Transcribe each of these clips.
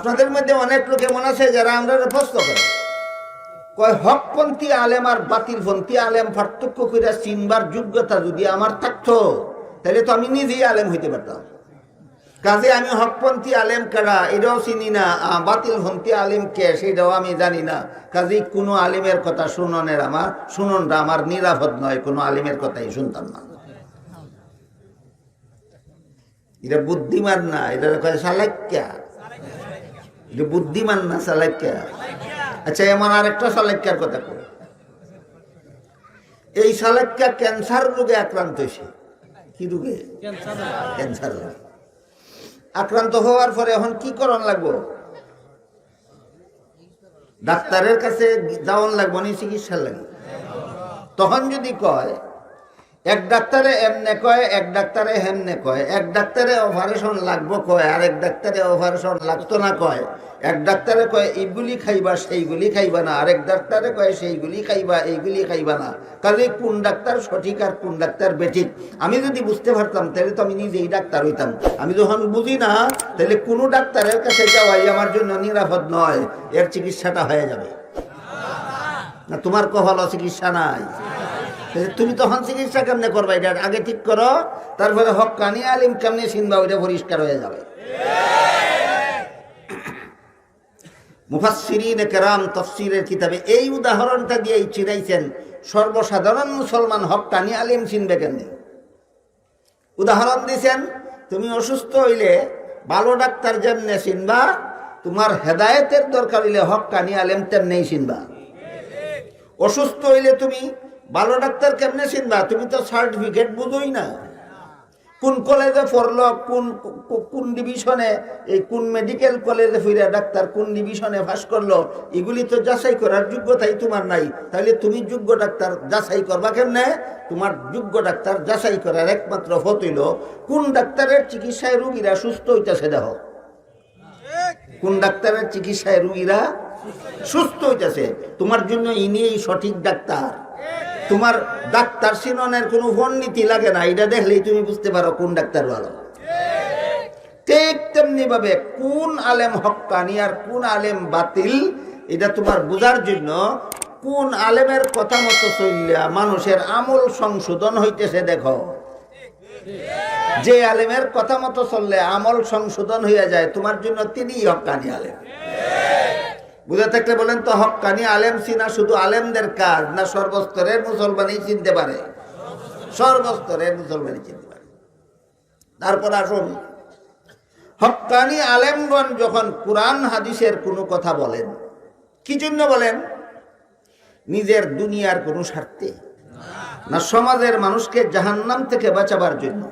আপনাদের মধ্যে অনেক লোক এমন আছে যারা আমরা প্রশ্ন করে কয় হকপন্থী আলেম আর বাতিলপন্থী আলেম পার্থক্য করে চিনবার যোগ্যতা যদি আমার থাকতো তাহলে তো আমি নিজেই আলেম হইতে পারতাম। কাজে আমি হকপন্থী আলেম কারা এটাও চিনি না, বাতিলপন্থী আলেম কে সেটাও আমি জানি না। কাজে কোনো আলেমের কথা শুননটা আমার নিরাপদ নয়, কোনো আলেমের কথাই শুনতাম না। এটা বুদ্ধিমান না, এটা কয় চালাক্যা। এটা বুদ্ধিমান না, চালাক্যা। আচ্ছা, এমন আরেকটা চালাক্যার কথা কই। এই চালাক্যা ক্যান্সার রোগে আক্রান্ত হয়েছে। কি রোগে? ক্যান্সার রোগে আক্রান্ত হওয়ার পরে এখন কি করণ লাগবো? ডাক্তারের কাছে যাওয়ান লাগবো নি, চিকিৎসা লাগে। তখন যদি কয় এক ডাক্তারে এমনে কয়, এক ডাক্তারে হেমনে কয়, এক ডাক্তারে অপারেশন লাগবো কয়, আর এক ডাক্তারে অপারেশন লাগতো না কয়, এক ডাক্তারে কয় এইগুলি খাইবা সেইগুলি খাইবা না, আরেক ডাক্তারে কয় সেইগুলি খাইবা এইগুলি খাইবা না। কাজে কোন ডাক্তার সঠিক আর কোন ডাক্তার বেঠিক আমি যদি বুঝতে পারতাম তাহলে তো আমি নিজেই ডাক্তার হইতাম। আমি যখন বুঝি না তাহলে কোনো ডাক্তারের কাছে যাওয়াই আমার জন্য নিরাপদ নয়, এর চিকিৎসাটা হয়ে যাবে না। তোমার কপালও চিকিৎসা নাই, তুমি তখন চিকিৎসা কেমনে করবা এটা আগে ঠিক করো, তারপরে হক্কানি আলিম কেমনে চিনবা ওইটা পরিষ্কার হয়ে যাবে। মুফাসসিরিনে কেরাম তাফসীরের কিতাবে এই উদাহরণটা দিয়েই চিনাইছেন সর্বসাধারণ মুসলমান হক্কানি আলিম চিনবে কেমনে। উদাহরণ দিয়েছেন, তুমি অসুস্থ হইলে ভালো ডাক্তার যেমনে চিনবা, তোমার হেদায়েতের দরকার হইলে হক্কানি আলিম তেমনেই চিনবা। অসুস্থ হইলে তুমি ভালো ডাক্তার কেমনে চিনবা? তুমি তো সার্টিফিকেট বুঝোই না, কোন কলেজে পড়লো, কোন ডিভিশনে, এই কোন মেডিকেল কলেজে ফিরে ডাক্তার কোন ডিভিশনে পাস করলো, এগুলি তো যাচাই করার যোগ্যতাই তোমার নাই। তাহলে তুমি যোগ্য ডাক্তার যাচাই করবা কেমনে? তোমার যোগ্য ডাক্তার যাচাই করার একমাত্র পথ হইল কোন ডাক্তারের চিকিৎসায় রুগীরা সুস্থ হইতেছে। দেখো কোন ডাক্তারের চিকিৎসায় রুগীরা সুস্থ হইতেছে, তোমার জন্য ইনি এই সঠিক ডাক্তার। তোমার ডাক্তার চিননের কোনো পণ্ডিতি লাগে না, এটা দেখলেই তুমি বুঝতে পারো কোন ডাক্তার ভালো। ঠিক তেমনি ভাবে কোন আলেম হক্কানি আর কোন আলেম বাতিল এটা তোমার বোঝার জন্য কোন আলেমের কথা মতো চললে মানুষের আমল সংশোধন হইতেছে দেখো। যে আলেমের কথা মতো চললে আমল সংশোধন হইয়া যায় তোমার জন্য তিনিই হক্কানি আলেম। বুঝে থাকলে বলেন তো, হক্কানি আলেম চিনা শুধু আলেমদের কাজ না সর্বস্তরের মুসলমানই চিনতে পারে? সর্বস্তরের মুসলমানই চিনতে পারে। তারপর আসুন, হক্কানি আলেমগণ যখন কুরআন হাদিসের কোনো কথা বলেন, কি জন্য বলেন? নিজের দুনিয়ার কোনো স্বার্থে না সমাজের মানুষকে জাহান্নাম থেকে বাঁচাবার জন্য?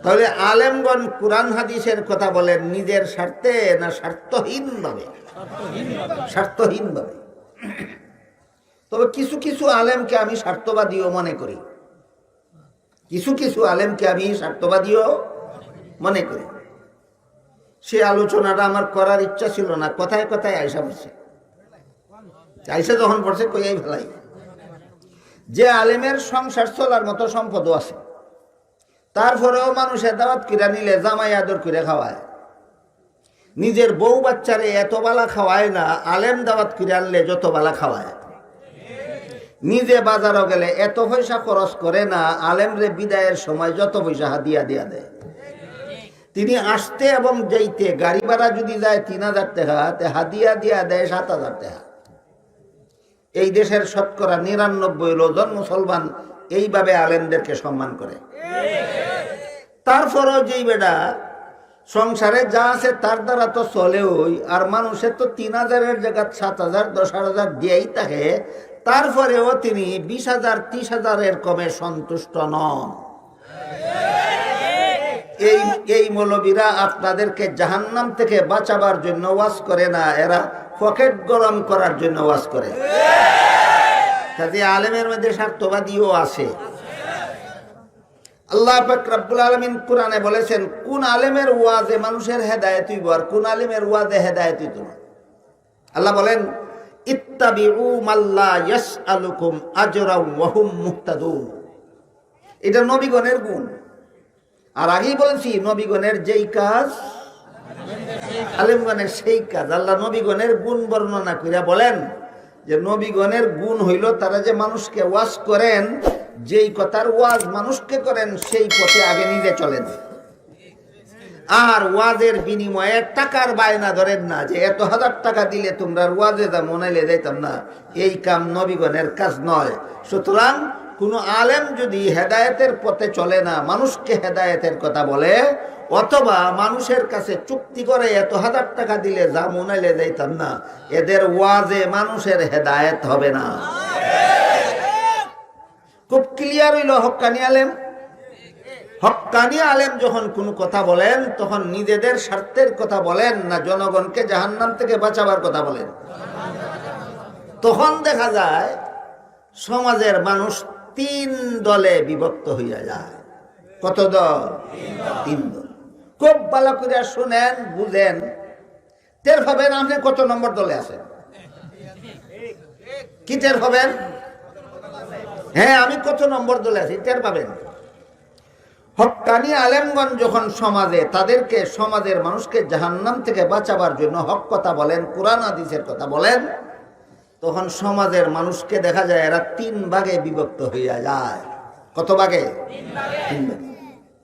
তাহলে আলেমগণ কুরআন হাদিসের কথা বলেন নিজের স্বার্থে না স্বার্থহীন ভাবে? স্বার্থহীন ভাবে। তবে কিছু কিছু আলেমকে আমি স্বার্থবাদীও মনে করি, কিছু কিছু আলেমকে আমি স্বার্থবাদীও মনে করি। সে আলোচনাটা আমার করার ইচ্ছা ছিল না, কথায় কথায় আয়সা পড়ছে। আয়সা যখন পড়ছে কইয়াই ফেলাই। যে আলেমের সংসার চলার মতো সম্পদও আছে, তারপরেও মানুষে দাওয়াত কিরা নিলে জামাই আদর করে খাওয়ায়, নিজের বউ বাচ্চারে এত বালা খাওয়ায় না, আলেম দাওয়াত কিরে আনলে যত বালা খাওয়ায়। নিজে বাজারও গেলে এত পয়সা খরচ করে না, আলেমরে বিদায়ের সময় যত পয়সা হাদিয়া দিয়া দেয়। তিনি আসতে এবং যাইতে গাড়ি ভাড়া যদি যায় ৩,০০০ টাকা, হাদিয়া দিয়া দেয় ৭,০০০ টাকা। এই দেশের শতকরা ৯৯ মুসলমান এইভাবে আলেমদেরকে সম্মান করে। তারপরও যেই বেটা সংসারে যা আছে তার দ্বারা তো চলেওই, আর মানুষের তো ৩,০০০-এর জায়গা ৭,০০০ ১০,০০০ দিয়েই থাকে, তারপরেও তিনি ২০,০০০ ৩০,০০০-এর কমে সন্তুষ্ট নন। এই মৌলবীরা আপনাদেরকে জাহান্নাম থেকে বাঁচাবার জন্য ওয়াজ করে না, এরা পকেট গরম করার জন্য ওয়াজ করে। কাজে আলেমের মধ্যে স্বার্থবাদীও আছে। আল্লাহ পাক রব্বুল আলামিন কোরআনে বলেছেন কোন আলেমের ওয়াজে মানুষের হেদায়েত হইব আর কোন আলেমের ওয়াজে হেদায়েত হইত না। আল্লাহ বলেন ইত্তাবিউ মাল্লা ইয়াসআলুকুম আজরাও ওয়া হুম মুহতাদুন। এটা নবীগণের গুণ। আর আগেই বলেছি নবীগণের যেই কাজ আলেমগণের সেই কাজ। আল্লাহ নবীগণের গুণ বর্ণনা করিয়া বলেন যে নবীগণের গুণ হইল তারা যে মানুষকে ওয়াজ করেন, যেই কথার ওয়াজ মানুষকে করেন সেই পথে আগে নিজে চলেন, আর ওয়াজের বিনিময়ে টাকার বায়না ধরেন না যে এত হাজার টাকা দিলে তোমরা ওয়াজে যা মনাইলে যাইতাম না। এই কাম নবীগণের কাজ নয়। সুতরাং কোনো আলেম যদি হেদায়েতের পথে চলে না, মানুষকে হেদায়েতের কথা বলে, অথবা মানুষের কাছে চুক্তি করে এত হাজার টাকা দিলে যা মনাইলে যাইতাম না, এদের ওয়াজে মানুষের হেদায়েত হবে না। খুব ক্লিয়ার হইল হক্কানি আলেম। হক্কানি আলেম যখন কোনো কথা বলেন তখন নিজেদের স্বার্থের কথা বলেন না, জনগণকে জাহান্নাম থেকে বাঁচাবার কথা বলেন। তখন দেখা যায় সমাজের মানুষ 3 দলে বিভক্ত হইয়া যায়। কত দল? 3 দল। খুব ভালো করে শুনেন, বুঝেন, টের পাবেন আপনি কত নম্বর দলে আছেন। কি টের পাবেন? হ্যাঁ, আমি কত নম্বর দলে আছি টের পাবেন। হক্কানি আলেমগণ যখন সমাজে তাদেরকে, সমাজের মানুষকে জাহান্নাম থেকে বাঁচাবার জন্য হক কথা বলেন, কোরআন হাদিসের কথা বলেন, তখন সমাজের মানুষকে দেখা যায় এরা 3 ভাগে বিভক্ত হইয়া যায়। কত ভাগে? 3 ভাগে।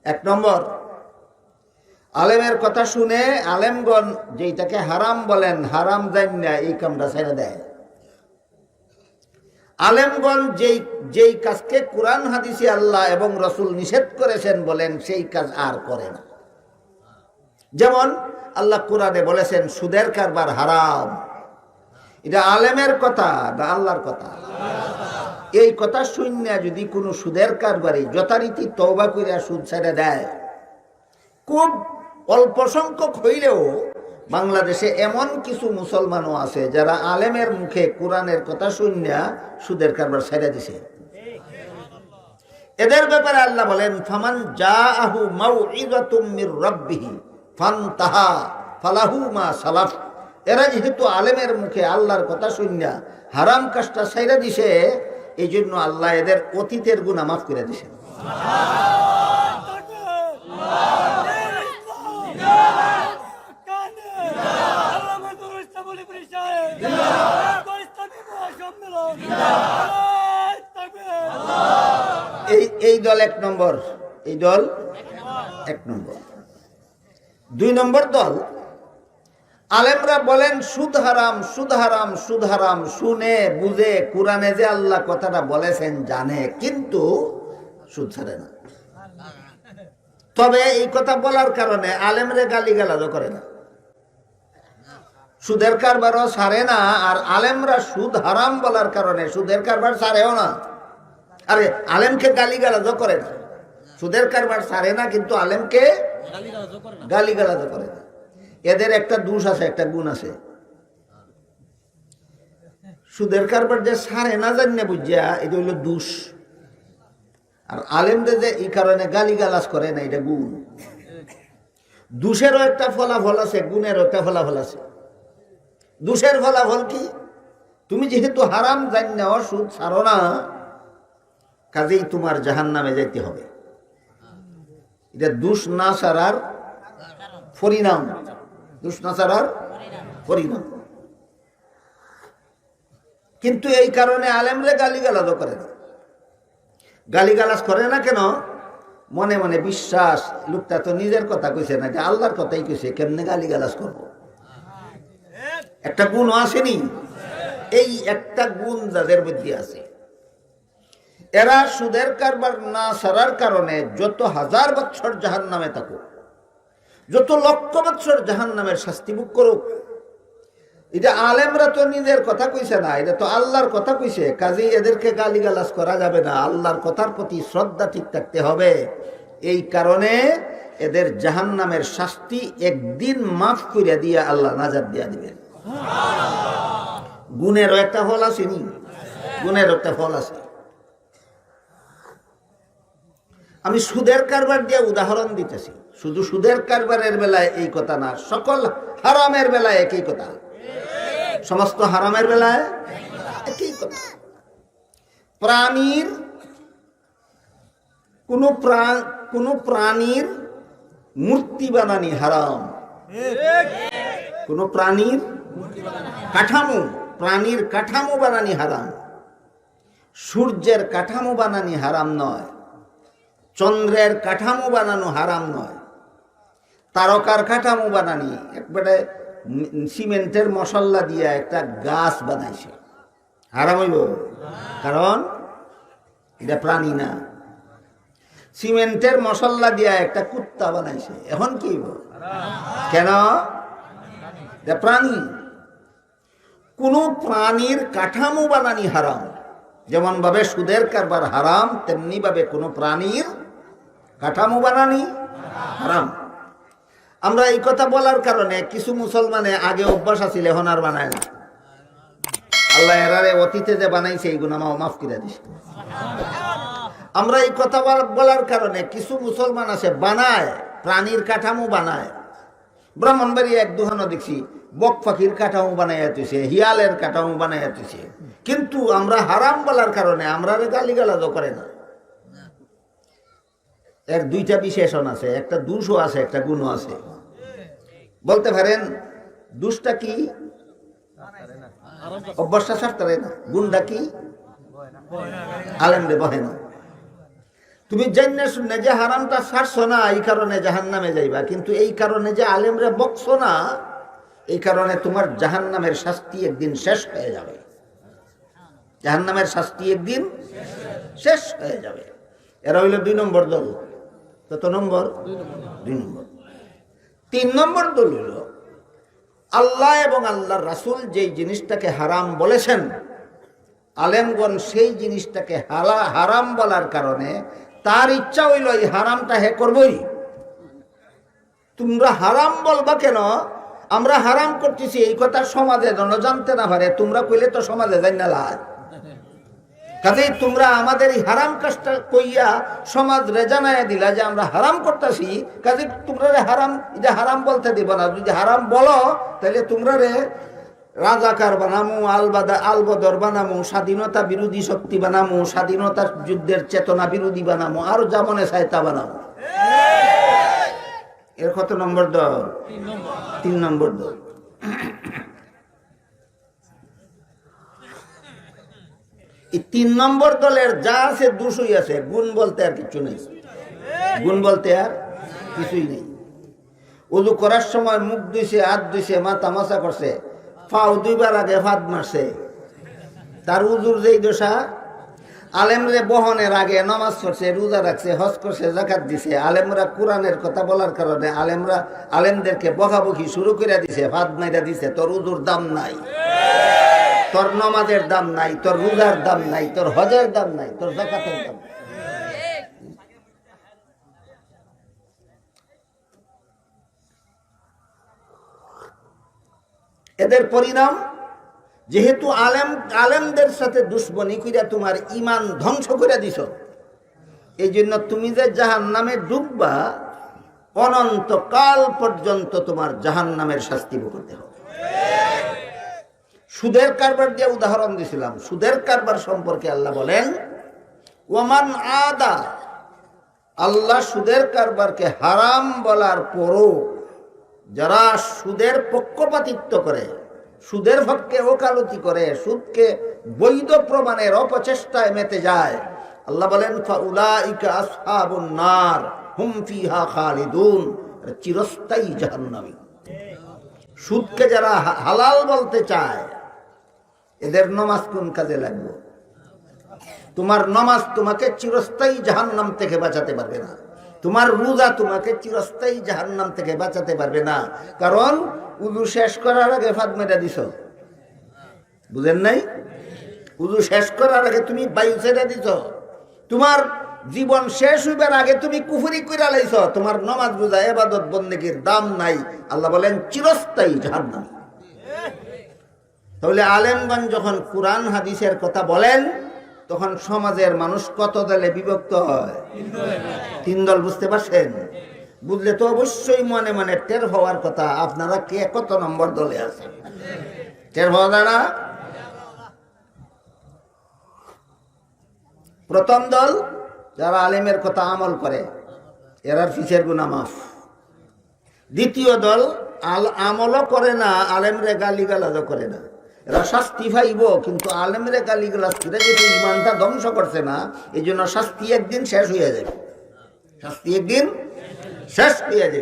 1 নম্বর, আলেমের কথা শুনে আলেমগণ যেটাকে হারাম বলেন, হারাম জানিনা এই কামটা ছেড়ে দেয়। আলেমগণ যেই কাজকে কোরআন হাদিসে আল্লাহ এবং রসুল নিষেধ করেছেন বলেন, সেই কাজ আর করে না। যেমন আল্লাহ কোরআনে বলেছেন সুদের কারবার হারাম। এটা আলেমের কথা না আল্লাহর কথা? এই কথা শুনিয়া যদি কোনো সুদের কারবারি যথারীতি তওবা করে সুদ ছেড়ে দেয়, খুব অল্প সংখ্যক হইলেও বাংলাদেশে এমন কিছু মুসলমানও আছে যারা আলেমের মুখে কোরআনের কথা শুনিয়া সুদের কারবার ছেড়ে দিছে। এদের ব্যাপারে আল্লাহ বলেন ফামান জাআহু মাউইযাতুম মির রাব্বিহি ফান্তাহা ফালাহু মা সালাফ। এরা যেহেতু আলেমের মুখে আল্লাহর কথা শুনিয়া হারাম কাজটা ছেড়ে দিছে, এই জন্য আল্লাহ এদের অতীতের গুনাহ মাফ করে দিছে। এই দল 1 নম্বর। এই দল 1 নম্বর। 2 নম্বর দল, আলেমরা বলেন সুদ হারাম, সুদ হারাম, সুদ হারাম, শুনে বুঝে কোরআনে যে আল্লাহ কথাটা বলেছেন জানে, কিন্তু সুদ ছাড়ে না। তবে এই কথা বলার কারণে আলেমরে গালিগালাজও করে না, সুদের কারবারও ছাড়ে না, আর আলেমরা সুদ হারাম বলার কারণে সুদের কারবার ছাড়েও না। আরে আলেমকে গালিগালাজও করে না, সুদের কারবার ছাড়ে না, কিন্তু আলেমকে গালিগালাজও করে না। এদের একটা দোষ আছে, একটা গুণ আছে। সুদের কারবার যে ছাড়ে না জানি বুঝিয়া, এটা হইল দোষ। আর আলেমদের যে এই কারণে গালিগালাজ করে না, এটা গুণ। দোষেরও একটা ফলাফল আছে, গুণেরও একটা ফলাফল আছে। দোষের ফলাফল কি? তুমি যেহেতু হারাম জানি না সুদ ছাড়ো না, কাজেই তোমার জাহান্নামে যাইতে হবে। এটা দোষ না ছাড়ার পরিণাম, দোষ না ছাড়ার পরিণাম। কিন্তু এই কারণে আলেমরে গালিগালাজও করে না। গালিগালাজ করে না কেন? মনে মনে বিশ্বাস, লোকটা তো নিজের কথা কইছে না, যে আল্লাহর কথাই কইছে, কেমনে গালিগালাজ করবো। একটা গুণ আসেনি? এই একটা গুণ যাদের মধ্যে আছে, এরা সুদের কারবার না ছাড়ার কারণে যত 1000 বছর জাহান্নামে থাকুক, যত লক্ষ বছর জাহান্নামের শাস্তি ভোগ করুক, এটা আলেমরা তো নিজের কথা কইছে না, এটা তো আল্লাহর কথা কইছে। কাজেই এদেরকে গালিগালাজ করা যাবে না, আল্লাহর কথার প্রতি শ্রদ্ধা ঠিক থাকতে হবে। এই কারণে এদের জাহান্নামের শাস্তি একদিন মাফ করে দিয়ে আল্লাহ নাজাত দিয়া দিবেন। গুণেরও একটা ফল আছে নি? গুণের একটা ফল আছে। আমি সুদের কারবার দিয়ে উদাহরণ দিতেছি, শুধু সুদের কারবারের বেলায় এই কথা না, সকল হারামের বেলায় একই কথা, সমস্ত হারামের বেলায় একই কথা। প্রাণীর কোন প্রাণীর মূর্তি বানানি হারাম, কোন প্রাণীর কাঠামো, প্রাণীর কাঠামো বানানি হারাম। সূর্যের কাঠামো বানানি হারাম নয়, চন্দ্রের কাঠামো বানানো হারাম নয়, তারকার কাঠামো বানানি একবারে সিমেন্টের মশলা দিয়ে একটা গাছ বানাইছে, হারাম হইব, কারণ এটা প্রাণী না। সিমেন্টের মশলা দিয়া একটা কুত্তা বানাইছে, এখন কি হইব? কেন? এটা প্রাণী। কোন প্রাণীর কাঠামো বানানি হারাম। যেমন ভাবে সুদের কারবার হারাম, তেমনি ভাবে কোন প্রাণীর কাঠামো বানানি হারাম। আমরা এই কথা বলার কারণে কিছু মুসলমানে আগে অভ্যাস আছিল, এখন আর বানায় না। আল্লাহ এরারে অতীতে যে বানাইছে এই গুনাহ মাফ করে দিছে। আমরা এই কথা বলার কারণে কিছু মুসলমান আছে বানায়, প্রাণীর কাঠামো বানায়। ব্রাহ্মণবাড়ি এক দুহানো দেখছি বক পাখির কাঠামো বানাইয়া দিছে, হিয়ালের কাঠামো বানাইয়া দিছে, কিন্তু আমরা হারাম বলার কারণে আমরা গালিগালাজও করে না। এর দুইটা বিশেষণ আছে, একটা দোষও আছে, একটা গুণও আছে। বলতে পারেন দোষটা কি? অভ্যাসটা ছাড়তে না। গুণটা কি? আলেমরে বহে না। তুমি জান্নে শুনে যে হারামটা ছাড়ছো না, এই কারণে জাহান্নামে যাইবা, কিন্তু এই কারণে যে আলেমরে বকছো না, এই কারণে তোমার জাহান্নামের শাস্তি একদিন শেষ হয়ে যাবে। জাহান্নামের শাস্তি একদিন শেষ হয়ে যাবে। এরা হইল 2 নম্বর দল। কত নম্বর? 2 নম্বর। 3 নম্বর দল হইল আল্লাহ এবং আল্লাহর রাসূল যেই জিনিসটাকে হারাম বলেছেন, আলেমগণ সেই জিনিসটাকে হারাম বলার কারণে তার ইচ্ছা হইল এই হারামটা হে করবই। তোমরা হারাম বলবা কেন? আমরা হারাম করতেছি এই কথা সমাজে যেন জানতে না পারে। তোমরা কইলে তো সমাজে জানি না লাগ, কাজেই তোমরা আমাদের এই হারাম কাজটা কইয়া সমাজ রে জানাইয়া দিলা যে আমরা হারাম করতেছি, কাজে তোমরা হারাম, এটা হারাম বলতে দিব না। যদি হারাম বলো তাহলে তোমরা রে রাজাকার বানামু, আলবদর বানামু, স্বাধীনতা বিরোধী শক্তি বানামু, স্বাধীনতা যুদ্ধের চেতনা বিরোধী বানামু, আর যা মনে চায় তা বানামু। এর কত নম্বর দল? 3 নম্বর দল। এই 3 নম্বর দলের যা আছে দোষই আছে, গুণ বলতে আর কিছু নেই। গুণ বলতে আর কিছুই নেই। ওযু করার সময় মুখ ধুইছে, হাত ধুইছে, মাথা মাসা করছে, পাও 2 বার আগে ফাঁদ মারছে, তার উজুর যেই দোষা। আলেমরে বহনের আগে নামাজ পড়ছে, রোজা রাখছে, হজ করছে, যাকাত দিছে। আলেমরা কোরআনের কথা বলার কারণে আলেমদেরকে বকাবকি শুরু করে দিছে, ফাঁদ মাইরা দিছে। তোর উজুর দাম নাই, তোর নামাজের দাম নাই, তোর রোজার দাম নাই, তোর হজের দাম নাই, তোর যাকাতের দাম নাই। এদের পরিণাম, যেহেতু আলেমদের সাথে দুশ্মনী কইরা তোমার ঈমান ধ্বংস করে দিছ, এই জন্য তুমি যে জাহান্নামে ডুববা, অনন্তকাল পর্যন্ত তোমার জাহান্নামের শাস্তি ভোগতে হবে। সুদের কারবার দিয়ে উদাহরণ দিয়েছিলাম। সুদের কারবার সম্পর্কে আল্লাহ বলেন, ওমান আদা, আল্লাহ সুদের কারবারকে হারাম বলার পরও যারা সুদের পক্ষপাতিত্ব করে, সুদের পক্ষে ওকালতি করে, সুদকে বৈধ প্রমাণের অপচেষ্টায় মেতে যায়, আল্লাহ বলেন ফাউলাইকা আসহাবুন নার হুম ফিহা খালিদুন, চিরস্থায়ী জাহান্নামী। সুদকে যারা হালাল বলতে চায়, এদের নামাজ কোন কাজে লাগবে? তোমার নামাজ তোমাকে চিরস্থায়ী জাহান্নাম থেকে বাঁচাতে পারবে না। তোমার রোজা তোমাকে চিরস্থায়ী জাহান্নাম থেকে বাঁচাতে পারবে না, কারণ উযু শেষ করার আগে ফাঁদ মেরে দিছ। বুঝেন নাই? উযু শেষ করার আগে তুমি বায়ু ছেড়ে দিছ। তোমার জীবন শেষ হইবার আগে তুমি কুফরি কইরা লাইছ। তোমার নামাজ রোজা ইবাদত বন্দেগীর দাম নাই। আল্লাহ বলেন চিরস্থায়ী জাহান্নাম। তাহলে আলেমগণ যখন কোরআন হাদিসের কথা বলেন, তখন সমাজের মানুষ কত দলে বিভক্ত হয়? 3 দল। বুঝতে পারছেন? বুঝলে তো অবশ্যই মনে মনে টের হওয়ার কথা আপনারা কে কত নম্বর দলে আছেন। টের হওয়া যায় না? প্রথম দল যারা আলেমের কথা আমল করে, এরার পিছের গুনাহ মাফ। দ্বিতীয় দল আমলও করে না, আলেমরে গালিগালাজও করে না। এরা শাস্তি পাইব, কিন্তু আলেমরে গালিগালাজ করে যেহেতু ইমানটা ধ্বংস করছে না, এই জন্য শাস্তি একদিন শেষ হয়ে যাবে। শাস্তি একদিন শেষ হয়ে যাবে।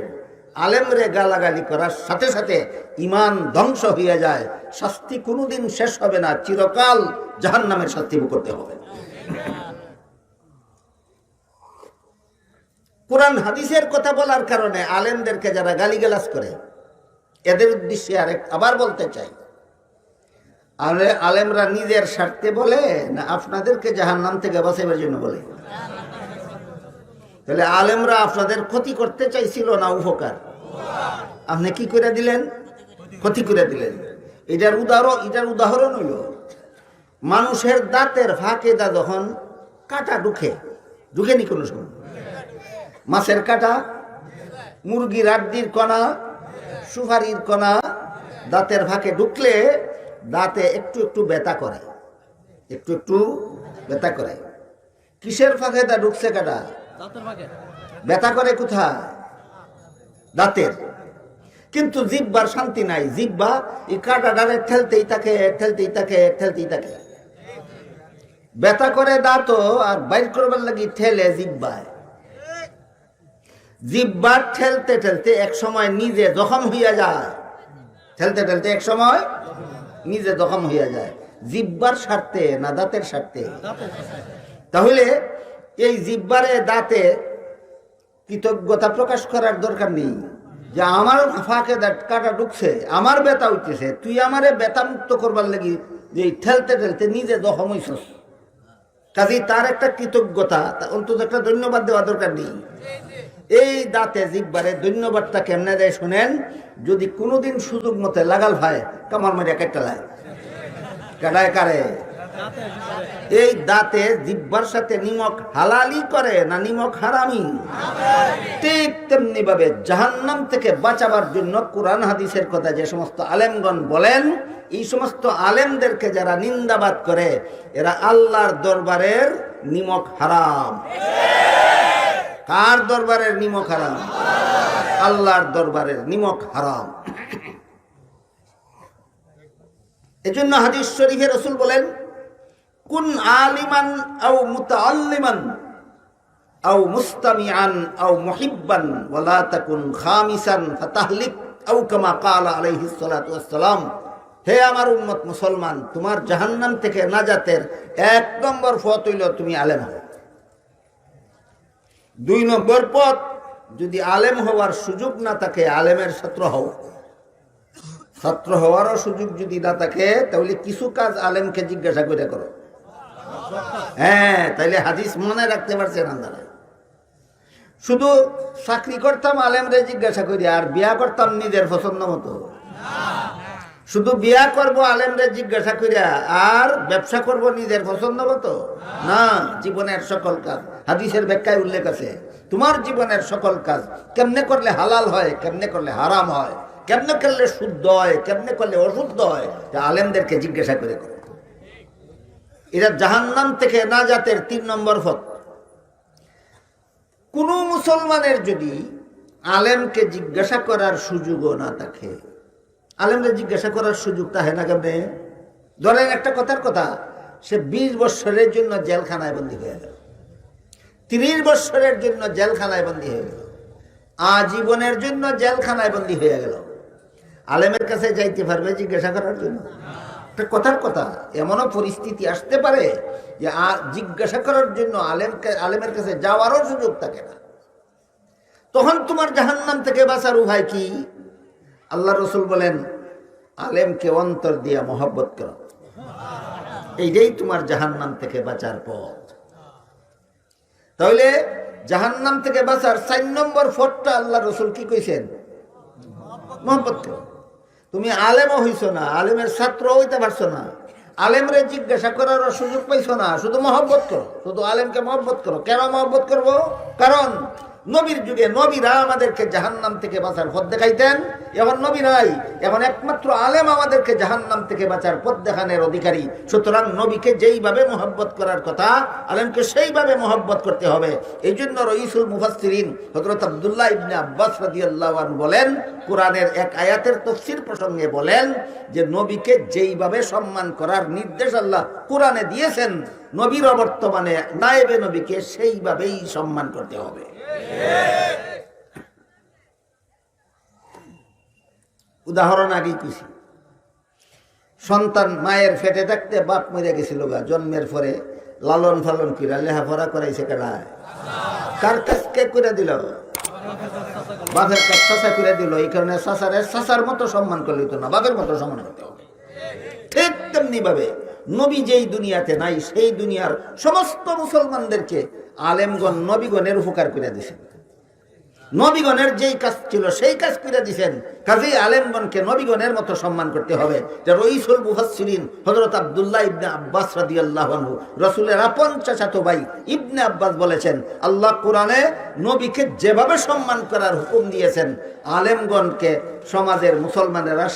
আলেমরে গালাগালি করার সাথে সাথে ইমান ধ্বংস হয়ে যায়, শাস্তি কোনোদিন শেষ হবে না, চিরকাল জাহান্নামের শাস্তি ভোগ করতে হবে। কোরআন হাদিসের কথা বলার কারণে আলেমদেরকে যারা গালিগালাজ করে, এদের উদ্দেশ্যে আবার বলতে চাই, আলেমরা নিজের স্বার্থে বলে না আপনাদেরকে জাহান্নাম থেকে বাঁচাবার জন্য বলে? তাহলে আলেমরা আপনাদের ক্ষতি করতে চাইছিল না উপকার? আপনি কি করে দিলেন? ক্ষতি করে দিলেন। এটার উদাহরণ হইল মানুষের দাঁতের ফাঁকে যখন কাটা ঢুকেনি কোনো সময়, মাছের কাটা, মুরগির আড্ডির কণা, সুপারির কণা দাঁতের ফাঁকে ঢুকলে দাঁতে একটু একটু ব্যথা করে, একটু একটু ব্যথা করে। কিসের ফাঁকে তা ঢুকছে কাটা? ব্যথা করে কোথায়? দাঁতের। কিন্তু জিহ্বার শান্তি নাই, জিহ্বা এই কাটাটারে ঠেলতেই থাকে। ব্যথা করে দাঁতও, আর বাইর করবার লাগি ঠেলে জিহ্বার ঠেলতে এক সময় নিজে জখম হইয়া যায়। ঠেলতে এক সময় নিজে জখম হইয়া যায়। জিহ্বার স্বার্থে না দাঁতের স্বার্থে? তাহলে এই জিহ্বারে দাঁতে কৃতজ্ঞতা প্রকাশ করার দরকার নেই যে আমার ফাঁকে কাটা ঢুকছে, আমার ব্যথা উঠতেছে, তুই আমারে ব্যথা মুক্ত করবার লাগি যে ঠেলতে নিজে জখম হইছস। কাজেই তার একটা কৃতজ্ঞতা, অন্তত একটা ধন্যবাদ দেওয়া দরকার নেই। এই দাঁতে জিহ্বারে ধন্যবাদটা কেমনে দেয় শোনেন। যদি কোনোদিন সুযোগ মতে লাগাল হয়, কামার মারিয়া কেটালায় কাটায় কারে? এই দাঁতে জিহ্বার সাথে নিমক হালালি করে না নিমক হারামি? ঠিক তেমনি ভাবে জাহান্নাম থেকে বাঁচাবার জন্য কোরআন হাদিসের কথা যে সমস্ত আলেমগণ বলেন, এই সমস্ত আলেমদেরকে যারা নিন্দাবাদ করে, এরা আল্লাহর দরবারের নিমক হারাম। কার দরবারের নিমক হারাম? আল্লাহর দরবারের নিমক হারাম। এজন্য হাদিস শরীফে রাসূল বলেন, কুন আলিমান আও মুতাআল্লিমান আও মুস্তামিআন আও মুহিব্বান ওয়ালা তাকুন খামিসান ফাতাহলিক আও কামা ক্বালা আলাইহিস সালাতু ওয়াস সালাম। হে আমার উম্মত মুসলমান, তোমার জাহান্নাম থেকে নাজাতের 1 নম্বর পথ হইল তুমি আলেম হও। 2 নম্বর পথ, যদি আলেম হওয়ার সুযোগ না থাকে, আলেমের ছাত্র হও। ছাত্র হওয়ারও সুযোগ যদি না থাকে, তাহলে কিছু কাজ আলেমকে জিজ্ঞাসা করে করো। হ্যাঁ, তাইলে হাদিস মনে রাখতে পারছেন আপনারা। শুধু চাকরি করতাম আলেমরে জিজ্ঞাসা করি, আর বিয়া করতাম নিজের পছন্দ মতো। শুধু বিয়া করব আলেমরে জিজ্ঞাসা করিয়া, আর ব্যবসা করব নিজের পছন্দ মতো না। জীবনের সকল কাজ হাদিসের ব্যাখ্যায় উল্লেখ আছে। তোমার জীবনের সকল কাজ কেমনে করলে হালাল হয়, কেমনে করলে হারাম হয়, কেমনে করলে শুদ্ধ হয়, কেমনে করলে অশুদ্ধ হয়, তা আলেমদেরকে জিজ্ঞাসা করে করো। এরা জাহান্নাম থেকে নাজাতের 3 নম্বর পথ। কোন মুসলমানের যদি আলেমকে জিজ্ঞাসা করার সুযোগও না থাকে, আলেমরে জিজ্ঞাসা করার সুযোগ থাকে না কেমনে? ধরেন একটা কথার কথা, সে 20 বছরের জন্য জেলখানায় বন্দী হয়ে গেল, 30 বছরের জন্য জেলখানায় বন্দী হয়ে গেল, আজীবনের জন্য জেলখানায় বন্দী হয়ে গেল। আলেমের কাছে যাইতে পারবে জিজ্ঞাসা করার জন্য? একটা কথার কথা, এমনও পরিস্থিতি আসতে পারে যে জিজ্ঞাসা করার জন্য আলেমের কাছে যাওয়ারও সুযোগ থাকে না। তখন তোমার জাহান্নাম থেকে বাঁচার উপায় কি? আল্লাহ রসুল বলেন, আলেমকে অন্তর দিয়া মহব্বত করো। এইটাই তোমার জাহান্নাম থেকে বাঁচার পথ। তাহলে জাহান্নাম থেকে বাঁচার 4 নম্বর পথটা আল্লাহ রসুল কি কইছেন? মহব্বত করো। তুমি আলেমও হইছো না, আলেমের ছাত্র হইতে পারছো না, আলেমরে জিজ্ঞাসা করার সুযোগ পাইছো না, শুধু মহব্বত করো, শুধু আলেমকে মহব্বত করো। কেন মহব্বত করবো? কারণ নবীর যুগে নবীরা আমাদেরকে জাহান্নাম থেকে বাঁচার পথ দেখাইতেন, এখন নবী নাই, এখন একমাত্র আলেম আমাদেরকে জাহান্নাম থেকে বাঁচার পথ দেখানোর অধিকারী। সুতরাং নবীকে যেইভাবে মহব্বত করার কথা, আলেমকে সেইভাবে মহব্বত করতে হবে। এই জন্য রইসুল মুফাসসিরিন হযরত আব্দুল্লাহ ইবনে আব্বাস রাদিয়াল্লাহু আনহু বলেন, কোরআনের এক আয়াতের তাফসীর প্রসঙ্গে বলেন যে নবীকে যেইভাবে সম্মান করার নির্দেশ আল্লাহ কোরআনে দিয়েছেন, নবীর বর্তমানে নায়েবে নবীকে সেইভাবেই সম্মান করতে হবে। উদাহরণ আগেই কইছি, সন্তান মায়ের ফেটে থাকতে বাপ মরে গেছিল গা, জন্মের পরে লালন পালন কইরা লেখাপড়া করাইছে কেডায়? কার কাছকে করে দিল? বাপের কাছ চাচা করে দিল। এই কারণে চাচার মতো সম্মান করলে তো না, বাপের মতো সম্মান করতে হবে। ঠিক তেমনি ভাবে নবী যেই দুনিয়াতে নাই, সেই দুনিয়ার সমস্ত মুসলমানদেরকে আলেমগণ নবীগণের উপকার করে দিয়েছেন। নবীগণের যেই কাজ ছিল সেই কাজ করে দিয়েছেন, কাজেই আলেমগণকে নবীগণের মতো সম্মান করতে হবে। রইসুল মুফাসসিরিন হযরত আব্দুল্লাহ ইবনে আব্বাস রাদিয়াল্লাহু আনহু, রাসূলের আপন চাচাতো ভাই ইবনে আব্বাস বলেছেন, আল্লাহ কোরআনে নবীকে যেভাবে সম্মান করার হুকুম দিয়েছেন, আলেমগণকে সমাজের মুসলমানেরা